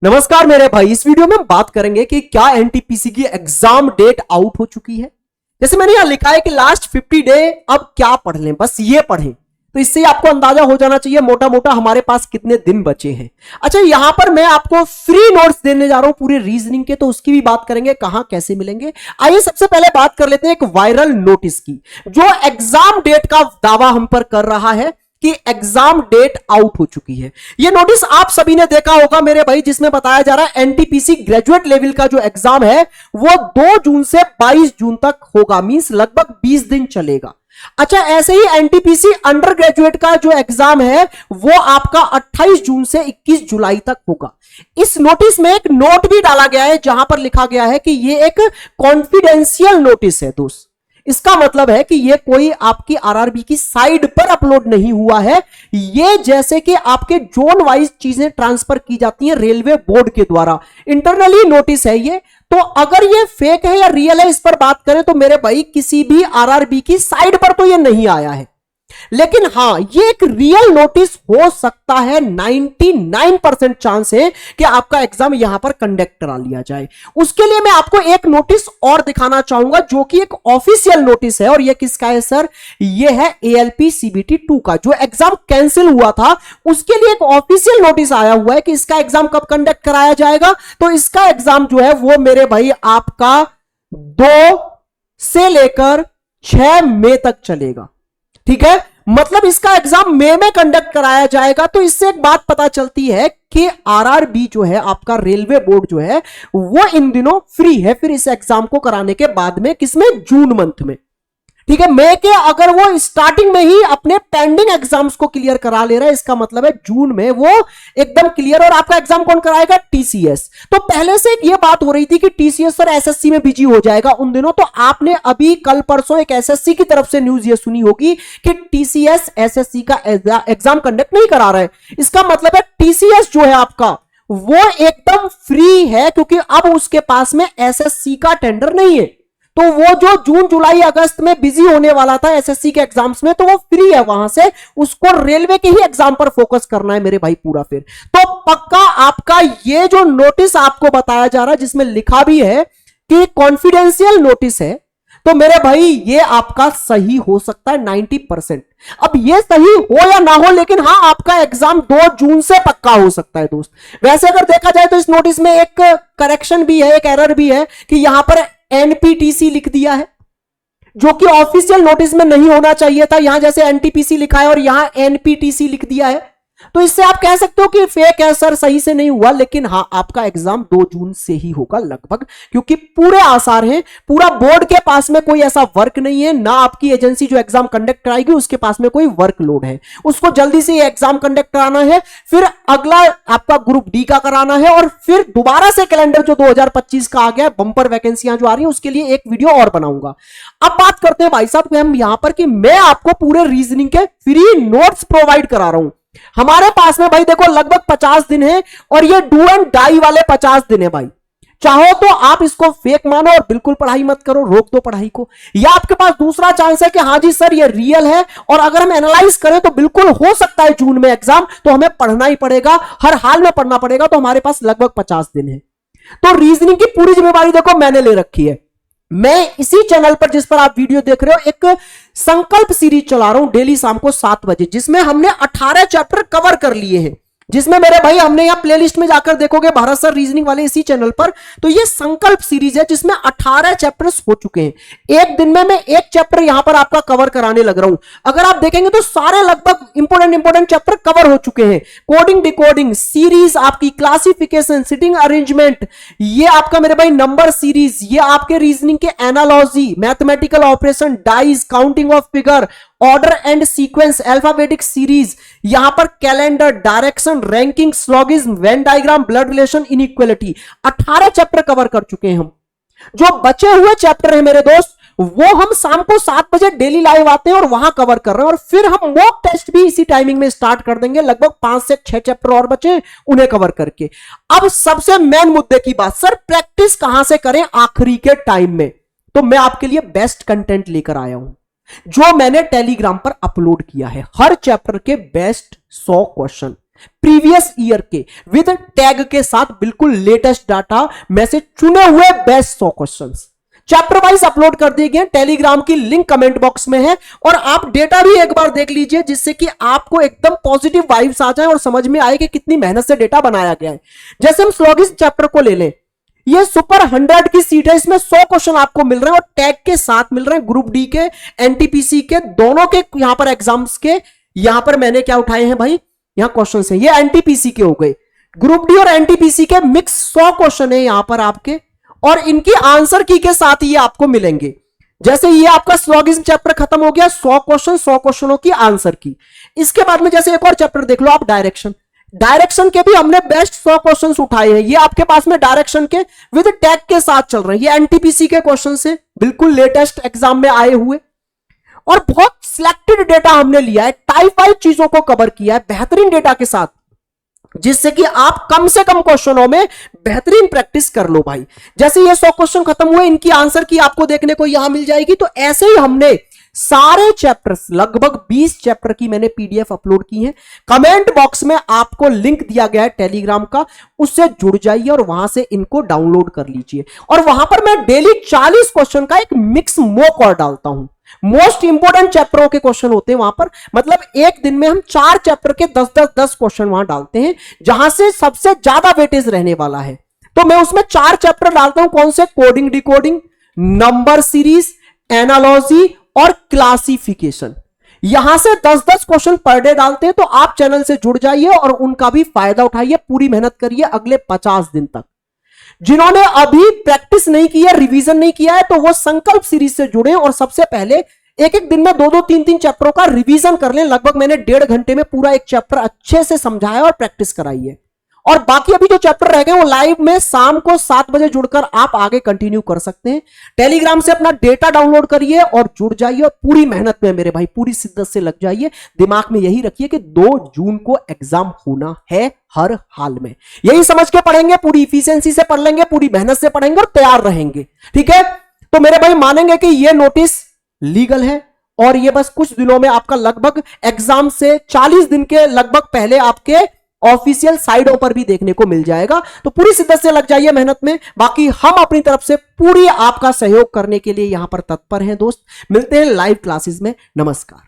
नमस्कार मेरे भाई, इस वीडियो में हम बात करेंगे कि क्या एनटीपीसी की एग्जाम डेट आउट हो चुकी है। जैसे मैंने यहां लिखा है कि लास्ट 50 डे, अब क्या पढ़ लें, बस ये पढ़ें तो इससे आपको अंदाजा हो जाना चाहिए मोटा मोटा हमारे पास कितने दिन बचे हैं। अच्छा, यहां पर मैं आपको फ्री नोट्स देने जा रहा हूं पूरे रीजनिंग के, तो उसकी भी बात करेंगे, कहां कैसे मिलेंगे। आइए सबसे पहले बात कर लेते हैं एक वायरल नोटिस की, जो एग्जाम डेट का दावा हम पर कर रहा है कि एग्जाम डेट आउट हो चुकी है। यह नोटिस आप सभी ने देखा होगा मेरे भाई, जिसमें बताया जा रहा है एनटीपीसी ग्रेजुएट लेवल का जो एग्जाम है वो 2 जून से 22 जून तक होगा, मींस लगभग 20 दिन चलेगा। अच्छा, ऐसे ही एनटीपीसी अंडर ग्रेजुएट का जो एग्जाम है वो आपका 28 जून से 21 जुलाई तक होगा। इस नोटिस में एक नोट भी डाला गया है जहां पर लिखा गया है कि यह एक कॉन्फिडेंशियल नोटिस है दोस्त। इसका मतलब है कि ये कोई आपकी आरआरबी की साइड पर अपलोड नहीं हुआ है, ये जैसे कि आपके जोन वाइज चीजें ट्रांसफर की जाती हैं रेलवे बोर्ड के द्वारा, इंटरनली नोटिस है ये। तो अगर ये फेक है या रियल है इस पर बात करें तो मेरे भाई किसी भी आरआरबी की साइड पर तो ये नहीं आया है, लेकिन हां ये एक रियल नोटिस हो सकता है। 99% चांस है कि आपका एग्जाम यहां पर कंडक्ट करा लिया जाए। उसके लिए मैं आपको एक नोटिस और दिखाना चाहूंगा जो कि एक ऑफिशियल नोटिस है, और ये किसका है सर? ये है एएलपी सीबीटी 2 का, जो एग्जाम कैंसिल हुआ था उसके लिए एक ऑफिशियल नोटिस आया हुआ है कि इसका एग्जाम कब कंडक्ट कराया जाएगा। तो इसका एग्जाम जो है वो मेरे भाई आपका 2 से लेकर 6 मई तक चलेगा, ठीक है। मतलब इसका एग्जाम मई में कंडक्ट कराया जाएगा। तो इससे एक बात पता चलती है कि आरआरबी जो है आपका रेलवे बोर्ड जो है वो इन दिनों फ्री है फिर इस एग्जाम को कराने के बाद में, किसमें? जून मंथ में, ठीक है। मई के अगर वो स्टार्टिंग में ही अपने पेंडिंग एग्जाम्स को क्लियर करा ले रहा है, इसका मतलब है जून में वो एकदम क्लियर। और आपका एग्जाम कौन कराएगा? टीसीएस। तो पहले से ये बात हो रही थी कि टीसीएस और एसएससी में बिजी हो जाएगा उन दिनों। तो आपने अभी कल परसों एक एसएससी की तरफ से न्यूज ये सुनी होगी कि टीसीएस एसएससी का एग्जाम कंडक्ट नहीं करा रहा है। इसका मतलब है टीसीएस जो है आपका वो एकदम फ्री है, क्योंकि अब उसके पास में एसएससी का टेंडर नहीं है। तो वो जो जून जुलाई अगस्त में बिजी होने वाला था एसएससी के एग्जाम्स में, तो वो फ्री है, वहां से उसको रेलवे के ही एग्जाम पर फोकस करना है मेरे भाई पूरा। फिर तो पक्का आपका ये जो नोटिस आपको बताया जा रहा है जिसमें लिखा भी है कि कॉन्फिडेंशियल नोटिस है, तो मेरे भाई ये आपका सही हो सकता है 90%। अब ये सही हो या ना हो, लेकिन हाँ आपका एग्जाम 2 जून से पक्का हो सकता है दोस्त। वैसे अगर देखा जाए तो इस नोटिस में एक करेक्शन भी है, एक एरर भी है कि यहां पर एनपीटीसी लिख दिया है, जो कि ऑफिशियल नोटिस में नहीं होना चाहिए था। यहां जैसे एनटीपीसी लिखा है और यहां एनपीटीसी लिख दिया है, तो इससे आप कह सकते हो कि फेक है सर, सही से नहीं हुआ। लेकिन हाँ आपका एग्जाम 2 जून से ही होगा लगभग, क्योंकि पूरे आसार हैं। पूरा बोर्ड के पास में कोई ऐसा वर्क नहीं है, ना आपकी एजेंसी जो एग्जाम कंडक्ट कराएगी उसके पास में कोई वर्कलोड है। उसको जल्दी से ये एग्जाम कंडक्ट कराना है, फिर अगला आपका ग्रुप डी का कराना है, और फिर दोबारा से कैलेंडर जो 2025 का आ गया, बंपर वैकेंसियां जो आ रही है, उसके लिए एक वीडियो और बनाऊंगा। अब बात करते हैं भाई साहब हम यहां पर कि मैं आपको पूरे रीजनिंग के फ्री नोट्स प्रोवाइड करा रहा हूं। हमारे पास में भाई देखो लगभग 50 दिन है, और ये डू एंड डाई वाले 50 दिन है भाई। चाहो तो आप इसको फेक मानो और बिल्कुल पढ़ाई मत करो, रोक दो पढ़ाई को, या आपके पास दूसरा चांस है कि हाँ जी सर ये रियल है, और अगर हम एनालाइज करें तो बिल्कुल हो सकता है जून में एग्जाम, तो हमें पढ़ना ही पड़ेगा, हर हाल में पढ़ना पड़ेगा। तो हमारे पास लगभग 50 दिन है। तो रीजनिंग की पूरी जिम्मेदारी देखो मैंने ले रखी है। मैं इसी चैनल पर जिस पर आप वीडियो देख रहे हो एक संकल्प सीरीज चला रहा हूं डेली शाम को 7 बजे, जिसमें हमने 18 चैप्टर कवर कर लिए हैं, जिसमें मेरे भाई हमने यहां प्लेलिस्ट में जाकर देखोगे भारत सर रीजनिंग वाले इसी चैनल पर, तो ये संकल्प सीरीज है जिसमें 18 चैप्टर्स हो चुके हैं। एक दिन में मैं एक चैप्टर यहां पर आपका कवर कराने लग रहा हूं। अगर आप देखेंगे तो सारे लगभग इंपोर्टेंट चैप्टर कवर हो चुके हैं। कोडिंग डिकोडिंग सीरीज, आपकी क्लासिफिकेशन, सिटिंग अरेंजमेंट, ये आपका मेरे भाई नंबर सीरीज, ये आपके रीजनिंग के analogy, mathematical operation, dice, counting of figure, order and sequence, alphabetic series, यहां पर calendar, direction, ranking, syllogism, Venn diagram, blood relation, inequality, 18 chapter cover कर चुके हैं हम। जो बचे हुए चैप्टर हैं मेरे दोस्त वो हम शाम को 7 बजे डेली लाइव आते हैं और वहां कवर कर रहे हैं, और फिर हम मॉक टेस्ट भी इसी टाइमिंग में स्टार्ट कर देंगे। लगभग 5 से 6 चैप्टर और बचे उन्हें कवर करके। अब सबसे मेन मुद्दे की बात, सर प्रैक्टिस कहां से करें आखिरी के टाइम में? तो मैं आपके लिए बेस्ट कंटेंट लेकर आया हूं जो मैंने टेलीग्राम पर अपलोड किया है। हर चैप्टर के बेस्ट 100 क्वेश्चन प्रीवियस ईयर के विद टैग के साथ बिल्कुल लेटेस्ट डाटा में से चुने हुए best 100 questions chapter wise upload कर दिए गए। टेलीग्राम की लिंक कमेंट बॉक्स में है और आप डेटा भी एक बार देख लीजिए जिससे कि आपको एकदम पॉजिटिव वाइब्स आ जाए और समझ में आए कि कितनी मेहनत से डेटा बनाया गया है। जैसे हम स्लॉगिज्म चैप्टर को ले लें, ये सुपर 100 की सीट है, इसमें 100 क्वेश्चन आपको मिल रहे हैं और टैग के साथ मिल रहे हैं, ग्रुप डी के एनटीपीसी के दोनों के यहां पर एग्जाम्स के। यहां पर मैंने क्या उठाए हैं भाई, यहां क्वेश्चन है, ये एनटीपीसी के हो गए, ग्रुप डी और एनटीपीसी के मिक्स 100 क्वेश्चन है यहां पर आपके, और इनकी आंसर की के साथ ये आपको मिलेंगे। जैसे ये आपका स्लॉगिज्म चैप्टर खत्म हो गया, 100 क्वेश्चनों की आंसर की। इसके बाद में जैसे एक और चैप्टर देख लो आप, डायरेक्शन के भी हमने बेस्ट 100 क्वेश्चंस उठाए हैं। ये आपके पास में डायरेक्शन के विद टैग के साथ चल रहे हैं, ये एनटीपीसी के क्वेश्चन से बिल्कुल लेटेस्ट एग्जाम में आए हुए, और बहुत सिलेक्टेड डेटा हमने लिया है, टाइप वाइज चीजों को कवर किया है बेहतरीन डेटा के साथ, जिससे कि आप कम से कम क्वेश्चनों में बेहतरीन प्रैक्टिस कर लो भाई। जैसे ये 100 क्वेश्चन खत्म हुए, इनकी आंसर की आपको देखने को यहां मिल जाएगी। तो ऐसे ही हमने सारे चैप्टर्स, लगभग 20 चैप्टर की मैंने पीडीएफ अपलोड की है। कमेंट बॉक्स में आपको लिंक दिया गया है टेलीग्राम का, उससे जुड़ जाइए और वहां से इनको डाउनलोड कर लीजिए। और वहां पर मैं डेली 40 क्वेश्चन का एक मिक्स मॉक और डालता हूं। मोस्ट इंपोर्टेंट चैप्टरों के क्वेश्चन होते हैं वहां पर, मतलब एक दिन में हम 4 चैप्टर के 10 क्वेश्चन वहां डालते हैं, जहां से सबसे ज्यादा वेटेज रहने वाला है। तो मैं उसमें 4 चैप्टर डालता हूं, कौन से, coding decoding, number series, analogy और क्लासिफिकेशन। यहां से 10 क्वेश्चन पर डे डालते हैं। तो आप चैनल से जुड़ जाइए और उनका भी फायदा उठाइए, पूरी मेहनत करिए अगले 50 दिन तक। जिन्होंने अभी प्रैक्टिस नहीं की है, रिवीजन नहीं किया है, तो वो संकल्प सीरीज से जुड़े और सबसे पहले एक एक दिन में 2-2, 3-3 चैप्टरों का रिवीजन कर लें। लगभग मैंने 1.5 घंटे में पूरा एक चैप्टर अच्छे से समझाया और प्रैक्टिस कराई है। और बाकी अभी जो चैप्टर रह गए वो लाइव में शाम को 7 बजे जुड़कर आप आगे कंटिन्यू कर सकते हैं। टेलीग्राम से अपना डेटा डाउनलोड करिए और जुड़ जाइए और पूरी मेहनत में मेरे भाई पूरी शिद्दत से लग जाइए। दिमाग में यही रखिए कि 2 जून को एग्जाम होना है हर हाल में। यही समझ के पढ़ेंगे, पूरी इफिशियंसी से पढ़ लेंगे, पूरी मेहनत से पढ़ेंगे और तैयार रहेंगे। ठीक है, तो मेरे भाई मानेंगे कि यह नोटिस लीगल है और ये बस कुछ दिनों में आपका लगभग एग्जाम से 40 दिन के लगभग पहले आपके ऑफिशियल साइटों पर भी देखने को मिल जाएगा। तो पूरी शिद्दत से लग जाइए मेहनत में। बाकी हम अपनी तरफ से पूरी आपका सहयोग करने के लिए यहां पर तत्पर हैं दोस्त। मिलते हैं लाइव क्लासेस में। नमस्कार।